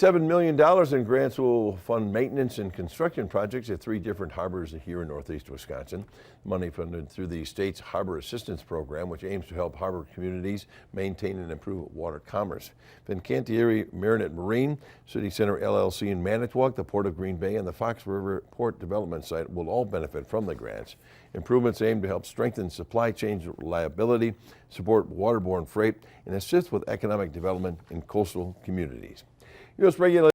$7 million in grants will fund maintenance and construction projects at 3 different harbors here in northeast Wisconsin. Money funded through the state's Harbor Assistance Program, which aims to help harbor communities maintain and improve water commerce. Fincantieri Marinette Marine, City Center LLC in Manitowoc, the Port of Green Bay, and the Fox River Port Development Site will all benefit from the grants. Improvements aim to help strengthen supply chain reliability, support waterborne freight, and assist with economic development in coastal communities. U.S. regulators